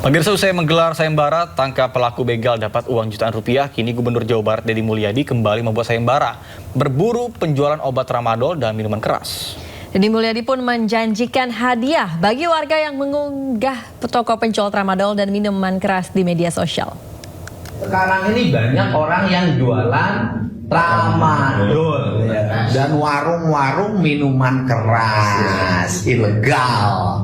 Pemirsa, usai menggelar sayembara tangkap pelaku begal dapat uang jutaan rupiah, kini Gubernur Jawa Barat Deddy Mulyadi kembali membuat sayembara berburu penjualan obat tramadol dan minuman keras. Deddy Mulyadi pun menjanjikan hadiah bagi warga yang mengunggah toko penjual tramadol dan minuman keras di media sosial. Sekarang ini banyak orang yang jualan tramadol dan warung-warung minuman keras ilegal.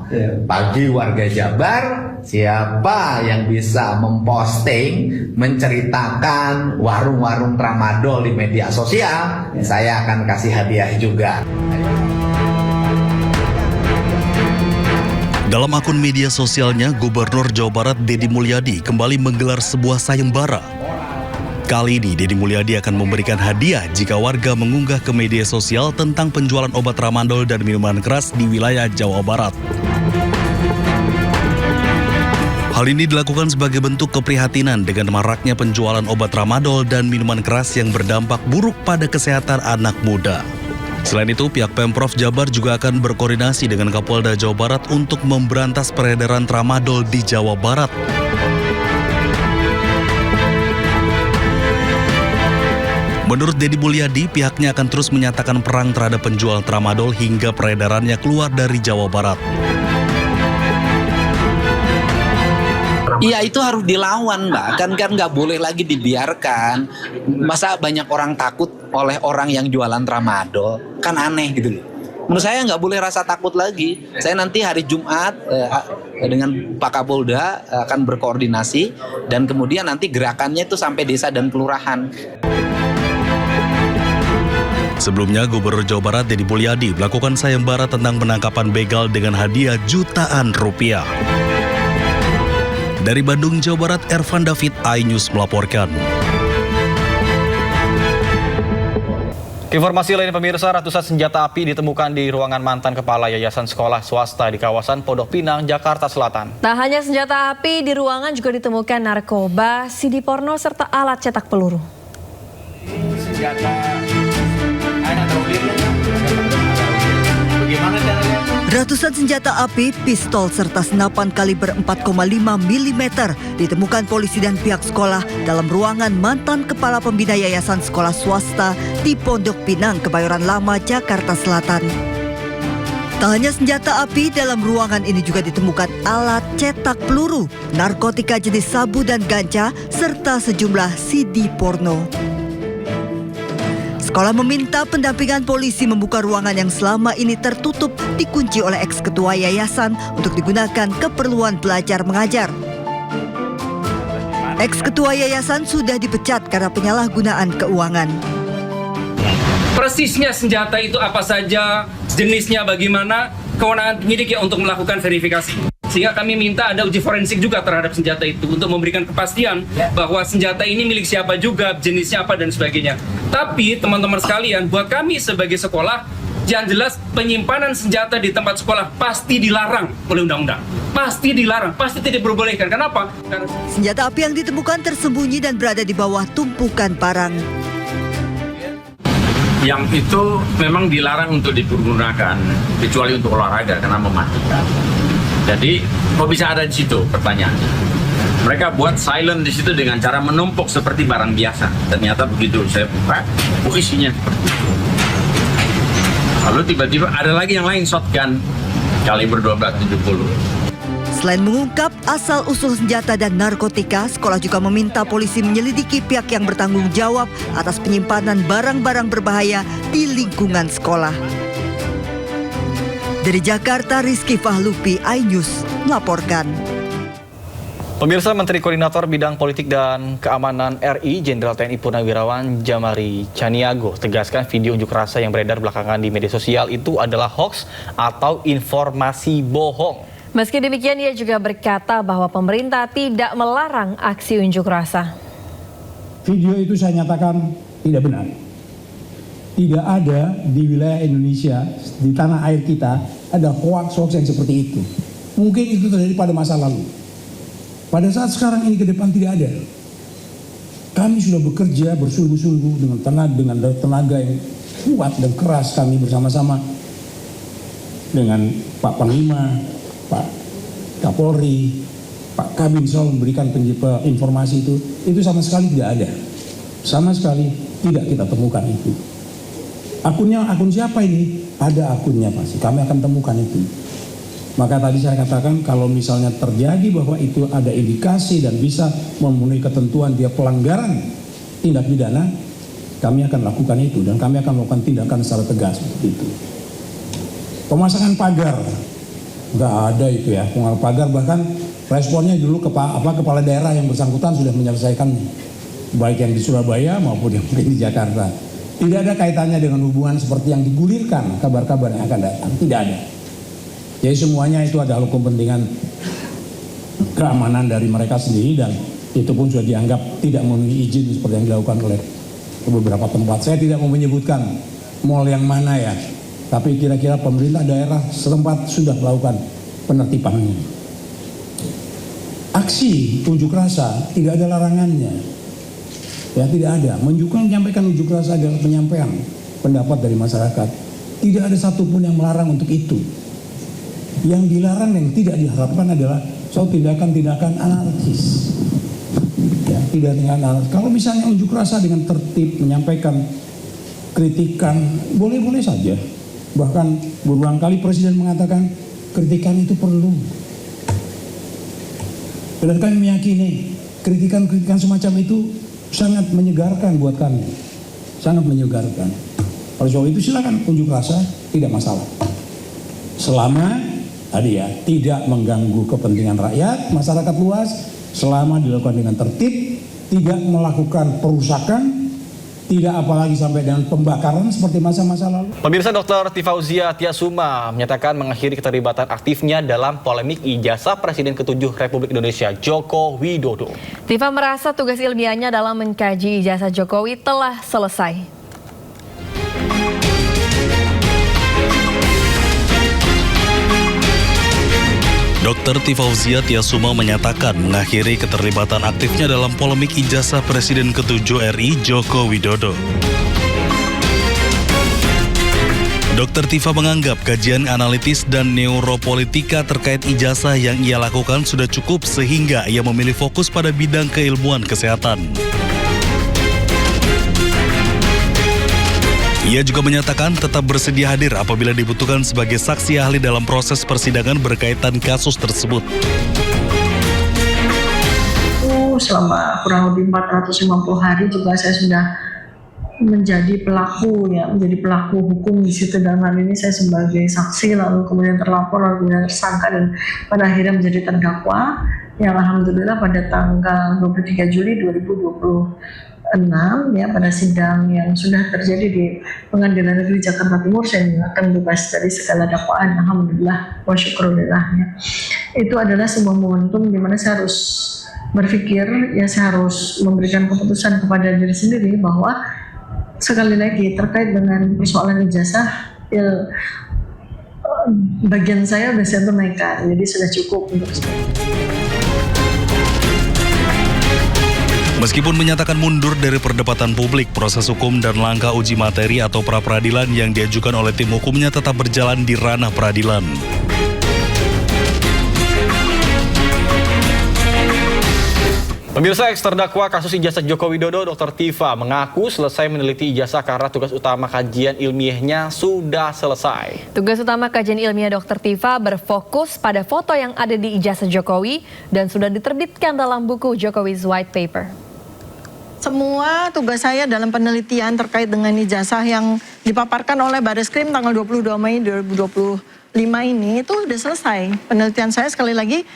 Bagi warga Jabar, siapa yang bisa memposting, menceritakan warung-warung tramadol di media sosial, saya akan kasih hadiah juga. Dalam akun media sosialnya, Gubernur Jawa Barat Deddy Mulyadi kembali menggelar sebuah sayembara. Kali ini Deddy Mulyadi akan memberikan hadiah jika warga mengunggah ke media sosial tentang penjualan obat tramadol dan minuman keras di wilayah Jawa Barat. Hal ini dilakukan sebagai bentuk keprihatinan dengan maraknya penjualan obat tramadol dan minuman keras yang berdampak buruk pada kesehatan anak muda. Selain itu, pihak Pemprov Jabar juga akan berkoordinasi dengan Kapolda Jawa Barat untuk memberantas peredaran tramadol di Jawa Barat. Menurut Deddy Mulyadi, pihaknya akan terus menyatakan perang terhadap penjual tramadol hingga peredarannya keluar dari Jawa Barat. Iya, itu harus dilawan, Mbak. Kan nggak boleh lagi dibiarkan. Masa banyak orang takut oleh orang yang jualan tramadol? Kan aneh gitu loh. Menurut saya nggak boleh rasa takut lagi. Saya nanti hari Jumat dengan Pak Kapolda akan berkoordinasi dan kemudian nanti gerakannya itu sampai desa dan kelurahan. Sebelumnya, Gubernur Jawa Barat Deddy Mulyadi melakukan sayembara tentang penangkapan begal dengan hadiah jutaan rupiah. Dari Bandung, Jawa Barat, Ervan David, iNews melaporkan. Informasi lain pemirsa, ratusan senjata api ditemukan di ruangan mantan kepala yayasan sekolah swasta di kawasan Pondok Pinang, Jakarta Selatan. Tak hanya senjata api, di ruangan juga ditemukan narkoba, CD porno, serta alat cetak peluru. Ratusan senjata api, pistol, serta senapan kaliber 4,5 mm ditemukan polisi dan pihak sekolah dalam ruangan mantan kepala pembina yayasan sekolah swasta di Pondok Pinang, Kebayoran Lama, Jakarta Selatan. Tak hanya senjata api, dalam ruangan ini juga ditemukan alat cetak peluru, narkotika jenis sabu dan ganja, serta sejumlah CD porno. Sekolah meminta pendampingan polisi membuka ruangan yang selama ini tertutup dikunci oleh eks-ketua yayasan untuk digunakan keperluan belajar mengajar. Eks-ketua yayasan sudah dipecat karena penyalahgunaan keuangan. Persisnya senjata itu apa saja, jenisnya bagaimana, kewenangan penyidik ya untuk melakukan verifikasi. Sehingga kami minta ada uji forensik juga terhadap senjata itu untuk memberikan kepastian bahwa senjata ini milik siapa juga, jenisnya apa dan sebagainya. Tapi teman-teman sekalian, buat kami sebagai sekolah, yang jelas penyimpanan senjata di tempat sekolah pasti dilarang oleh undang-undang. Pasti dilarang, pasti tidak diperbolehkan. Kenapa? Karena senjata api yang ditemukan tersembunyi dan berada di bawah tumpukan barang. Yang itu memang dilarang untuk digunakan, kecuali untuk olahraga karena mematikan. Jadi, kok bisa ada di situ? Pertanyaannya. Mereka buat silent di situ dengan cara menumpuk seperti barang biasa. Ternyata begitu saya buka, isinya seperti itu. Lalu tiba-tiba ada lagi yang lain, shotgun kaliber 1270. Selain mengungkap asal-usul senjata dan narkotika, sekolah juga meminta polisi menyelidiki pihak yang bertanggung jawab atas penyimpanan barang-barang berbahaya di lingkungan sekolah. Dari Jakarta, Rizky Fahlupi, iNews melaporkan. Pemirsa, Menteri Koordinator Bidang Politik dan Keamanan RI, Jenderal TNI Purnawirawan Jamari Caniago, tegaskan video unjuk rasa yang beredar belakangan di media sosial itu adalah hoax atau informasi bohong. Meski demikian, ia juga berkata bahwa pemerintah tidak melarang aksi unjuk rasa. Video itu saya nyatakan tidak benar. Tidak ada di wilayah Indonesia, di tanah air kita, ada hoax-hoax yang seperti itu. Mungkin itu terjadi pada masa lalu. Pada saat sekarang ini ke depan tidak ada. Kami sudah bekerja bersungguh-sungguh dengan tenaga yang kuat dan keras, kami bersama-sama dengan Pak Panglima, Pak Kapolri, Pak Kabin selalu memberikan informasi itu sama sekali tidak ada. Sama sekali tidak kita temukan itu. Akun siapa ini? Ada akunnya pasti, kami akan temukan itu. Maka tadi saya katakan kalau misalnya terjadi bahwa itu ada indikasi dan bisa memenuhi ketentuan dia pelanggaran tindak pidana, kami akan lakukan itu dan kami akan melakukan tindakan secara tegas seperti itu. Pemasangan pagar, nggak ada itu ya. Pemasangan pagar bahkan responnya dulu kepala daerah yang bersangkutan sudah menyelesaikannya, baik yang di Surabaya maupun yang di Jakarta. Tidak ada kaitannya dengan hubungan seperti yang digulirkan kabar-kabar yang akan datang, tidak ada. Jadi semuanya itu adalah kepentingan keamanan dari mereka sendiri dan itu pun sudah dianggap tidak memenuhi izin seperti yang dilakukan oleh beberapa tempat. Saya tidak mau menyebutkan mal yang mana ya, tapi kira-kira pemerintah daerah setempat sudah melakukan penertibannya. Aksi unjuk rasa tidak ada larangannya, ya tidak ada. Menyampaikan unjuk rasa adalah penyampaian pendapat dari masyarakat. Tidak ada satupun yang melarang untuk itu. Yang dilarang yang tidak diharapkan adalah soal tindakan-tindakan anarkis. Ya, tidak dengan anarkis. Kalau misalnya unjuk rasa dengan tertib menyampaikan kritikan, boleh-boleh saja. Bahkan berulang kali Presiden mengatakan kritikan itu perlu. Dan kami meyakini kritikan-kritikan semacam itu sangat menyegarkan buat kami. Sangat menyegarkan. Oleh sebab itu silakan unjuk rasa, tidak masalah. Selama tadi ya, tidak mengganggu kepentingan rakyat, masyarakat luas, selama dilakukan dengan tertib, tidak melakukan perusakan, tidak apalagi sampai dengan pembakaran seperti masa-masa lalu. Pemirsa, Dr. Tifauzia Tiasuma menyatakan mengakhiri keterlibatan aktifnya dalam polemik ijazah Presiden ke-7 Republik Indonesia Joko Widodo. Tifa merasa tugas ilmiahnya dalam mengkaji ijazah Jokowi telah selesai. Dr. Tifauzia Tiasuma menyatakan mengakhiri keterlibatan aktifnya dalam polemik ijazah Presiden ke-7 RI Joko Widodo. Dr. Tifa menganggap kajian analitis dan neuropolitika terkait ijazah yang ia lakukan sudah cukup sehingga ia memilih fokus pada bidang keilmuan kesehatan. Ia juga menyatakan tetap bersedia hadir apabila dibutuhkan sebagai saksi ahli dalam proses persidangan berkaitan kasus tersebut. Selama kurang lebih 450 hari juga saya sudah menjadi pelaku hukum di situ. Dalam hal ini saya sebagai saksi, lalu kemudian terlapor, lalu kemudian tersangka dan pada akhirnya menjadi terdakwa yang alhamdulillah pada tanggal 23 Juli 2026 ya, pada sidang yang sudah terjadi di Pengadilan Negeri Jakarta Timur, saya akan bebas dari segala dakwaan, alhamdulillah wa syukurillah ya. Itu adalah sebuah momentum di mana saya harus berpikir ya, saya harus memberikan keputusan kepada diri sendiri bahwa sekali lagi terkait dengan persoalan ijazah ya, bagian saya sudah saya tunaikan, jadi sudah cukup untuk saya. Meskipun menyatakan mundur dari perdebatan publik, proses hukum dan langkah uji materi atau pra-peradilan yang diajukan oleh tim hukumnya tetap berjalan di ranah peradilan. Pemirsa, ex-terdakwa kasus ijazah Joko Widodo, Dr. Tifa, mengaku selesai meneliti ijazah karena tugas utama kajian ilmiahnya sudah selesai. Tugas utama kajian ilmiah Dr. Tifa berfokus pada foto yang ada di ijazah Jokowi dan sudah diterbitkan dalam buku Jokowi's White Paper. Semua tugas saya dalam penelitian terkait dengan ijazah yang dipaparkan oleh Bareskrim tanggal 22 Mei 2025 ini itu sudah selesai. Penelitian saya sekali lagi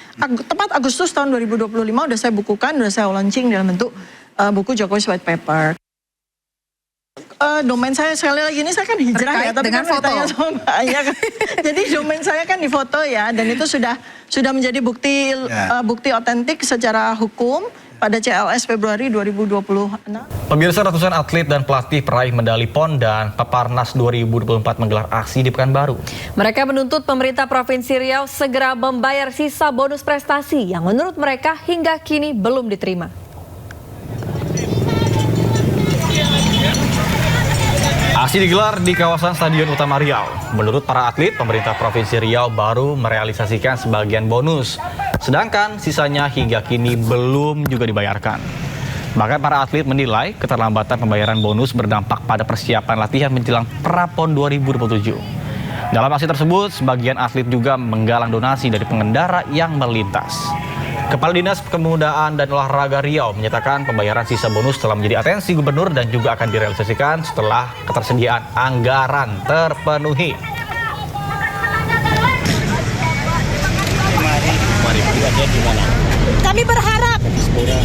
tepat Agustus tahun 2025 sudah saya bukukan, sudah saya launching dalam bentuk buku Jokowi's White Paper. Domain saya sekali lagi ini saya kan hijrah terkait ya, tapi dengan kan foto. Ya, kan. Jadi domain saya kan di foto ya, dan itu sudah menjadi bukti otentik secara hukum pada CLS Februari 2026. Pemirsa, ratusan atlet dan pelatih peraih medali PON dan Peparnas 2024 menggelar aksi di Pekanbaru. Mereka menuntut pemerintah Provinsi Riau segera membayar sisa bonus prestasi yang menurut mereka hingga kini belum diterima. Aksi digelar di kawasan Stadion Utama Riau. Menurut para atlet, pemerintah Provinsi Riau baru merealisasikan sebagian bonus. Sedangkan sisanya hingga kini belum juga dibayarkan. Bahkan para atlet menilai keterlambatan pembayaran bonus berdampak pada persiapan latihan menjelang Prapon 2027. Dalam aksi tersebut, sebagian atlet juga menggalang donasi dari pengendara yang melintas. Kepala Dinas Kepemudaan dan Olahraga Riau menyatakan pembayaran sisa bonus telah menjadi atensi gubernur dan juga akan direalisasikan setelah ketersediaan anggaran terpenuhi. Kami berharap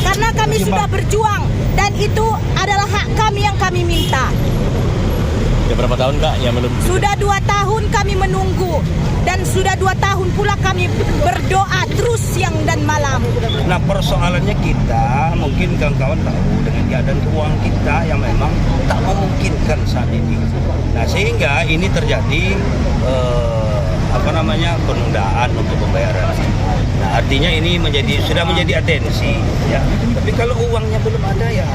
karena kami sudah berjuang dan itu adalah hak kami yang kami minta. Sudah berapa tahun Kak yang belum? Sudah 2 tahun kami menunggu dan sudah 2 tahun pula kami berdoa terus siang dan malam. Nah persoalannya kita mungkin kawan-kawan tahu dengan keadaan keuangan kita yang memang tak memungkinkan saat ini. Nah sehingga ini terjadi penundaan untuk pembayaran. Nah artinya ini sudah menjadi atensi ya. Tapi kalau uangnya belum ada ya.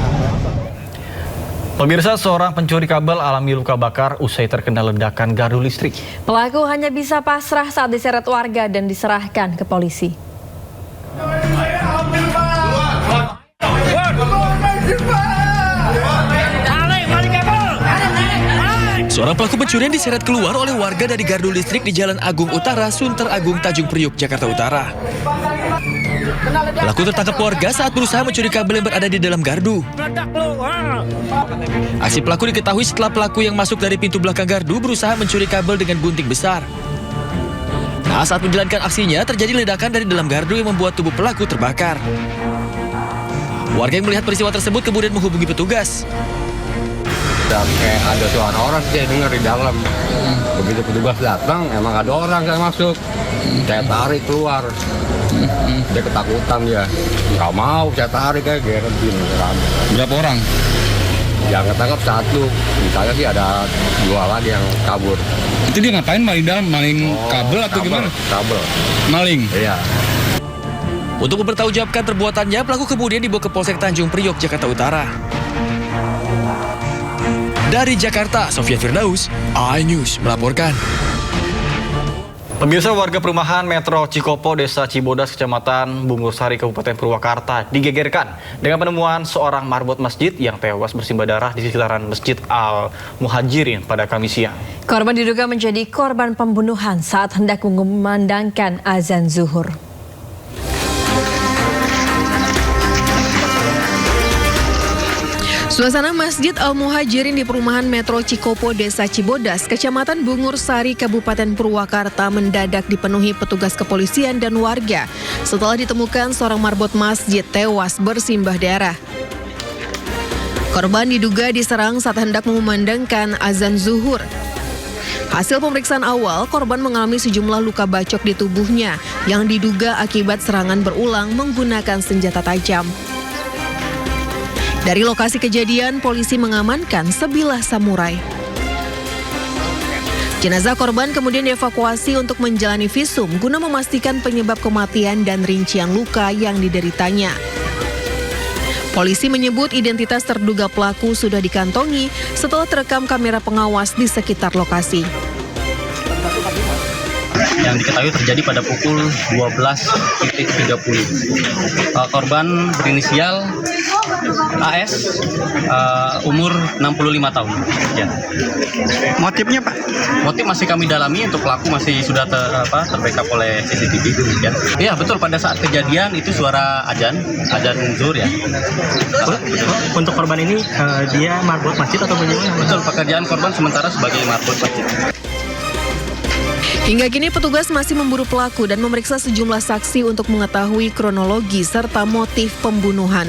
Pemirsa, seorang pencuri kabel alami luka bakar usai terkena ledakan gardu listrik. Pelaku hanya bisa pasrah saat diseret warga dan diserahkan ke polisi. Seorang pelaku pencurian diseret keluar oleh warga dari gardu listrik di Jalan Agung Utara, Sunter Agung, Tanjung Priok, Jakarta Utara. Pelaku tertangkap warga saat berusaha mencuri kabel yang berada di dalam gardu. Aksi pelaku diketahui setelah pelaku yang masuk dari pintu belakang gardu berusaha mencuri kabel dengan gunting besar. Nah, saat menjalankan aksinya terjadi ledakan dari dalam gardu yang membuat tubuh pelaku terbakar. Warga yang melihat peristiwa tersebut kemudian menghubungi petugas. Kayak ada suara orang saya dengar di dalam. Begitu petugas datang, emang ada orang yang masuk. Saya tarik keluar. Dia ketakutan dia. Nggak mau saya tarik kayak gerentin. Berapa orang? Yang ketangkap 1. Misalnya sih ada 2 lagi yang kabur. Itu dia ngapain maling dalam? Maling kabel atau gimana? Kabel. Maling? Iya. Untuk mempertanggungjawabkan perbuatannya, pelaku kemudian dibawa ke Polsek Tanjung Priok, Jakarta Utara. Dari Jakarta, Sofyan Firdaus, iNews melaporkan. Pemirsa, warga perumahan Metro Cikopo, Desa Cibodas, Kecamatan Bungursari, Kabupaten Purwakarta digegerkan dengan penemuan seorang marbot masjid yang tewas bersimbah darah di sekitaran Masjid Al-Muhajirin pada Kamis siang. Korban diduga menjadi korban pembunuhan saat hendak mengumandangkan azan zuhur. Suasana Masjid Al-Muhajirin di perumahan Metro Cikopo, Desa Cibodas, Kecamatan Bungursari, Kabupaten Purwakarta mendadak dipenuhi petugas kepolisian dan warga setelah ditemukan seorang marbot masjid tewas bersimbah darah. Korban diduga diserang saat hendak mengumandangkan azan zuhur. Hasil pemeriksaan awal, korban mengalami sejumlah luka bacok di tubuhnya yang diduga akibat serangan berulang menggunakan senjata tajam. Dari lokasi kejadian, polisi mengamankan sebilah samurai. Jenazah korban kemudian dievakuasi untuk menjalani visum guna memastikan penyebab kematian dan rincian luka yang dideritanya. Polisi menyebut identitas terduga pelaku sudah dikantongi setelah terekam kamera pengawas di sekitar lokasi. Yang diketahui terjadi pada pukul 12.30. Korban berinisial AS, umur 65 tahun. Ya. Motifnya Pak? Motif masih kami dalami, untuk pelaku masih sudah terbackup oleh CCTV. Ya. Iya betul, pada saat kejadian itu suara azan zuhur ya. Untuk korban ini dia marbot masjid atau bagaimana? Betul, pekerjaan korban sementara sebagai marbot masjid. Hingga kini petugas masih memburu pelaku dan memeriksa sejumlah saksi untuk mengetahui kronologi serta motif pembunuhan.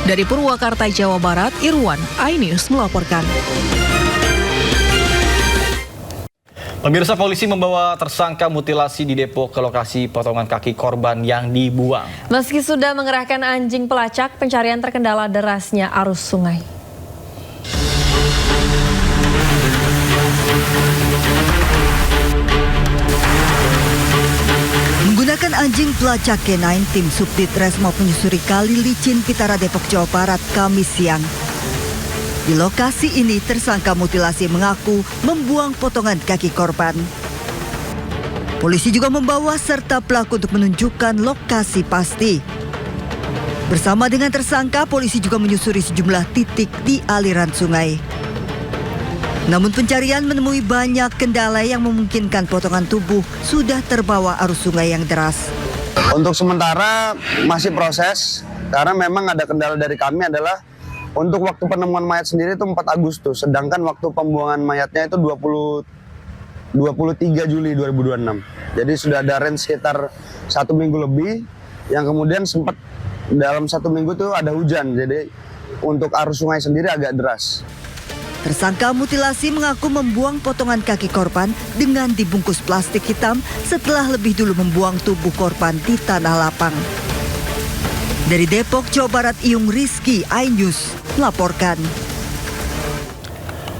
Dari Purwakarta, Jawa Barat, Irwan, iNews melaporkan. Pemirsa, polisi membawa tersangka mutilasi di Depok ke lokasi potongan kaki korban yang dibuang. Meski sudah mengerahkan anjing pelacak, pencarian terkendala derasnya arus sungai. Menggunakan anjing pelacak K9, tim Subdit Resmo menyusuri Kali Licin, Pitara, Depok, Jawa Barat, Kamis siang. Di lokasi ini, tersangka mutilasi mengaku membuang potongan kaki korban. Polisi juga membawa serta pelaku untuk menunjukkan lokasi pasti. Bersama dengan tersangka, polisi juga menyusuri sejumlah titik di aliran sungai. Namun pencarian menemui banyak kendala yang memungkinkan potongan tubuh sudah terbawa arus sungai yang deras. Untuk sementara masih proses, karena memang ada kendala dari kami adalah untuk waktu penemuan mayat sendiri itu 4 Agustus, sedangkan waktu pembuangan mayatnya itu 23 Juli 2026. Jadi sudah ada range sekitar 1 minggu lebih, yang kemudian sempat dalam 1 minggu itu ada hujan, jadi untuk arus sungai sendiri agak deras. Tersangka mutilasi mengaku membuang potongan kaki korban dengan dibungkus plastik hitam setelah lebih dulu membuang tubuh korban di tanah lapang. Dari Depok, Jawa Barat, Iyung Rizky, iNews melaporkan.